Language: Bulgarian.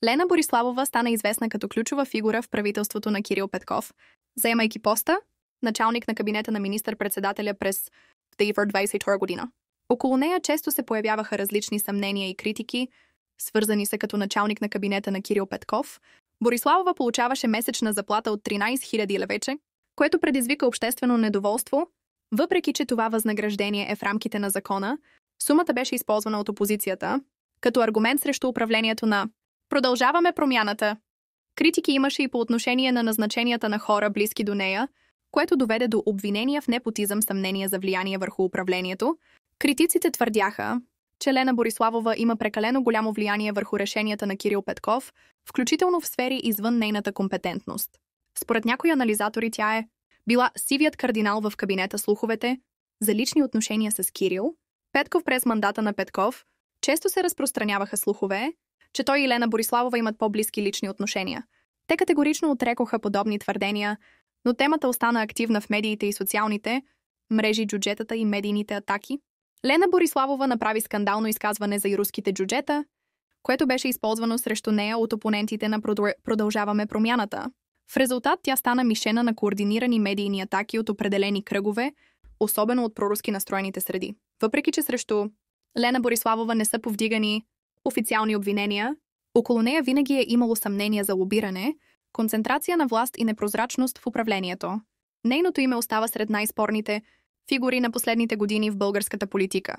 Лена Бориславова стана известна като ключова фигура в правителството на Кирил Петков, заемайки поста началник на кабинета на министър-председателя през 2022 година. Около нея често се появяваха различни съмнения и критики, свързани са като началник на кабинета на Кирил Петков. Бориславова получаваше месечна заплата от 13 000 левече, което предизвика обществено недоволство. Въпреки че това възнаграждение е в рамките на закона, сумата беше използвана от опозицията като аргумент срещу управлението на "Продължаваме промяната". Критики имаше и по отношение на назначенията на хора, близки до нея, което доведе до обвинения в непотизъм, съмнения за влияние върху управлението. Критиците твърдяха, че Лена Бориславова има прекалено голямо влияние върху решенията на Кирил Петков, включително в сфери извън нейната компетентност. Според някои анализатори тя е била сивият кардинал в кабинета. Слуховете за лични отношения с Кирил Петков през мандата на Петков често се разпространяваха слухове, че той и Лена Бориславова имат по-близки лични отношения. Те категорично отрекоха подобни твърдения, но темата остана активна в медиите и социалните мрежи, джуджетата и медийните атаки. Лена Бориславова направи скандално изказване за и руските джуджета, което беше използвано срещу нея от опонентите на "Продължаваме промяната". В резултат тя стана мишена на координирани медийни атаки от определени кръгове, особено от проруски настроените среди. Въпреки че срещу Лена Бориславова не са повдигани официални обвинения, около нея винаги е имало съмнения за лобиране, концентрация на власт и непрозрачност в управлението. Нейното име остава сред най-спорните фигури на последните години в българската политика.